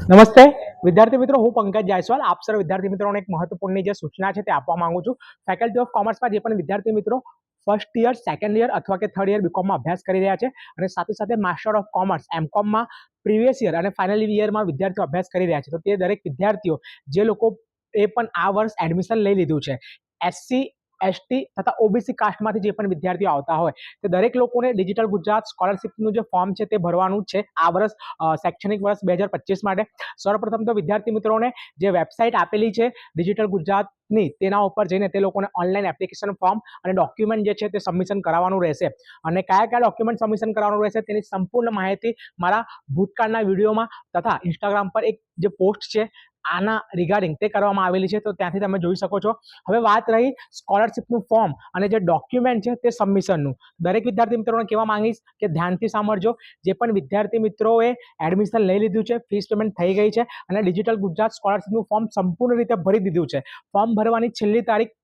નમસ્તે વિદ્યાર્થી મિત્રો, હું પંકજ જાયસવાલ આપ સર્વ વિદ્યાર્થી મિત્રોને એક મહત્વપૂર્ણ જે સૂચના છે તે આપવા માંગુ છું। ફેકલ્ટી ઓફ કોમર્સમાં જે પણ વિદ્યાર્થી મિત્રો ફર્સ્ટ યર, સેકન્ડ યર અથવા કે થર્ડ યર બીકોમમાં અભ્યાસ કરી રહ્યા છે અને સાથે સાથે માસ્ટર ઓફ કોમર્સ એમકોમમાં પ્રીવિયસ યર અને ફાઇનલ યરમાં વિદ્યાર્થીઓ અભ્યાસ કરી રહ્યા છે, તો તે દરેક વિદ્યાર્થીઓ જે લોકો એ પણ આ વર્ષ એડમિશન લઈ લીધું છે, એસસી એસટી તથા ઓબીસી કાસ્ટમાંથી જે પણ વિદ્યાર્થીઓ આવતા હોય તે દરેક લોકોને ડિજિટલ ગુજરાત સ્કોલરશિપનું જે ફોર્મ છે તે ભરવાનું છે આ વર્ષ શૈક્ષણિક વર્ષ 2025 માટે। સર્વપ્રથમ તો વિદ્યાર્થી મિત્રોને જે વેબસાઇટ આપેલી છે ડિજિટલ ગુજરાતની તેના ઉપર જઈને તે લોકોને ઓનલાઈન એપ્લિકેશન ફોર્મ અને ડોક્યુમેન્ટ જે છે તે સબમિશન કરાવવાનું રહેશે અને કયા ડોક્યુમેન્ટ સબમિશન કરવાનું રહેશે તેની સંપૂર્ણ માહિતી મારા ભૂતકાળના વિડીયોમાં તથા ઇન્સ્ટાગ્રામ પર એક જે પોસ્ટ છે આના રિગાર્ડિંગ તે કરવામાં આવેલી છે, તો ત્યાંથી તમે જોઈ શકો છો। હવે વાત રહી સ્કોલરશિપનું ફોર્મ અને જે ડોક્યુમેન્ટ છે તે સબમિશનનું, દરેક વિદ્યાર્થી મિત્રોને કહેવા માંગીશ કે ધ્યાનથી સાંભળજો। જે પણ વિદ્યાર્થી મિત્રોએ એડમિશન લઈ લીધું છે, ફીસ પેમેન્ટ થઈ ગઈ છે અને ડિજિટલ ગુજરાત સ્કોલરશિપનું ફોર્મ સંપૂર્ણ રીતે ભરી દીધું છે, ફોર્મ ભરવાની છેલ્લી તારીખ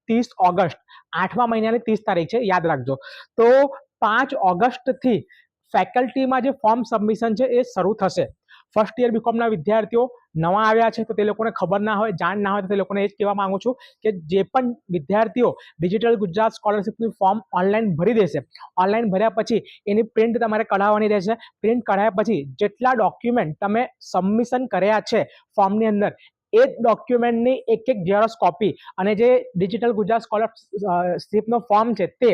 30 ઓગસ્ટ 8મા મહિનાની 30 તારીખ છે, યાદ રાખજો। તો 5 ઓગસ્ટથી ફેકલ્ટીમાં જે ફોર્મ સબમિશન છે એ શરૂ થશે। ફર્સ્ટ યર બીકોમના વિદ્યાર્થીઓ નવા આવ્યા છે તો તે લોકોને ખબર ના હોય, જાણ ના હોય, તો તે લોકોને એ જ કહેવા માંગુ છું કે જે પણ વિદ્યાર્થીઓ ડિજિટલ ગુજરાત સ્કોલરશિપનું ફોર્મ ઓનલાઈન ભરી દેશે, ઓનલાઈન ભર્યા પછી એની પ્રિન્ટ તમારે કઢાવવાની રહેશે। પ્રિન્ટ કઢાવ્યા પછી જેટલા ડોક્યુમેન્ટ તમે સબમિશન કર્યા છે ફોર્મની અંદર એ જ ડોક્યુમેન્ટની એક ઝેરોક્ષ કોપી અને જે ડિજિટલ ગુજરાત સ્કોલરશિપનો ફોર્મ છે તે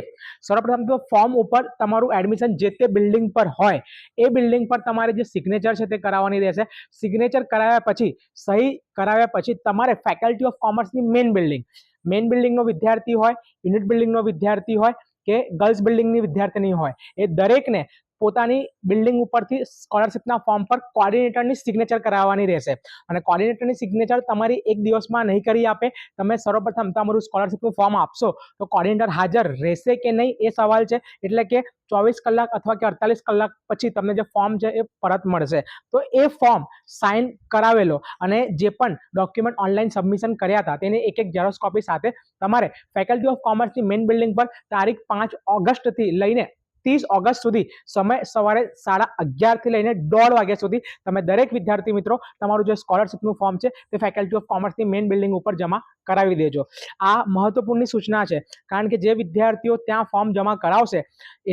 સર્વપ્રથમ તો ફોર્મ ઉપર તમારું એડમિશન જે તે બિલ્ડિંગ પર હોય એ બિલ્ડિંગ પર તમારે જે સિગ્નેચર છે તે કરાવવાની રહેશે। સિગ્નેચર કરાવ્યા પછી, સહી કરાવ્યા પછી તમારે ફેકલ્ટી ઓફ કોમર્સની મેઇન બિલ્ડિંગનો વિદ્યાર્થી હોય, યુનિટ બિલ્ડિંગનો વિદ્યાર્થી હોય કે ગર્લ્સ બિલ્ડિંગની વિદ્યાર્થીની હોય, એ દરેકને પોતાની બિલ્ડિંગ ઉપરથી સ્કોલરશિપના ફોર્મ પર કોર્ડિનેટરની સિગ્નેચર કરાવવાની રહેશે અને કોર્ડિનેટરની સિગ્નેચર તમારી એક દિવસમાં નહીં કરી આપે। તમે સર્વપ્રથમ તમારું સ્કોલરશિપનું ફોર્મ આપશો તો કોર્ડિનેટર હાજર રહેશે કે નહીં એ સવાલ છે, એટલે કે 24 કલાક અથવા કે 48 કલાક પછી તમને જે ફોર્મ છે એ પરત મળશે। તો એ ફોર્મ સાઇન કરાવેલો અને જે પણ ડોક્યુમેન્ટ ઓનલાઈન સબમિશન કર્યા હતા તેની એક ઝેરોક્ષ કોપી સાથે તમારે ફેકલ્ટી ઓફ કોમર્સની મેઇન બિલ્ડિંગ પર તારીખ 5 ઓગસ્ટથી લઈને 30 ઓગસ્ટ સુધી સમય સવારે 11:30 થી લઈને 1:30 વાગ્યા સુધી તમે દરેક વિદ્યાર્થી મિત્રો તમારું જે સ્કોલરશિપનું ફોર્મ છે તે ફેકલ્ટી ઓફ કોમર્સની મેઇન બિલ્ડિંગ ઉપર જમા કરાવી દેજો। આ મહત્વપૂર્ણ સૂચના છે, કારણ કે જે વિદ્યાર્થીઓ ત્યાં ફોર્મ જમા કરાવશે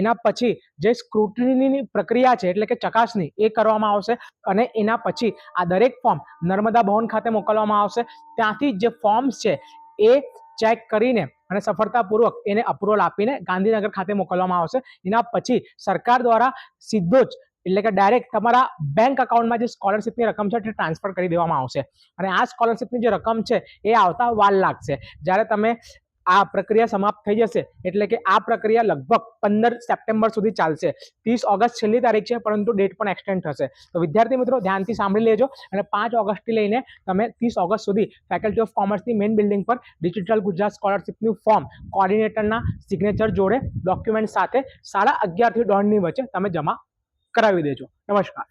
એના પછી જે સ્ક્રુટિનીની પ્રક્રિયા છે એટલે કે ચકાસણી એ કરવામાં આવશે અને એના પછી આ દરેક ફોર્મ નર્મદા ભવન ખાતે મોકલવામાં આવશે। ત્યાંથી જે ફોર્મ્સ છે એ ચેક કરીને અને સફળતાપૂર્વક એને અપ્રુવલ આપીને ગાંધીનગર ખાતે મોકલવામાં આવશે। એના પછી સરકાર દ્વારા સીધો જ એટલે કે ડાયરેક્ટ તમારા બેંક અકાઉન્ટમાં જે સ્કોલરશિપની રકમ છે તે ટ્રાન્સફર કરી દેવામાં આવશે અને આ સ્કોલરશિપની જે રકમ છે એ આવતા વાર લાગશે। જ્યારે તમે આ પ્રક્રિયા સમાપ્ત થઈ જશે એટલે કે આ પ્રક્રિયા લગભગ 15 સપ્ટેમ્બર સુધી ચાલશે। 30 ઓગસ્ટ છેલ્લી તારીખ છે, પરંતુ ડેટ પણ એક્સટેન્ડ થશે। તો વિદ્યાર્થી મિત્રો ધ્યાનથી સાંભળી લેજો અને 5 ઓગસ્ટથી લઈને તમે 30 ઓગસ્ટ સુધી ફેકલ્ટી ઓફ કોમર્સની મેઇન બિલ્ડિંગ પર ડિજિટલ ગુજરાત સ્કોલરશિપનું ફોર્મ કોર્ડિનેટરના સિગ્નેચર જોડે ડોક્યુમેન્ટ સાથે 11:30 થી 1:30 ની વચ્ચે તમે જમા કરાવી દેજો। નમસ્કાર।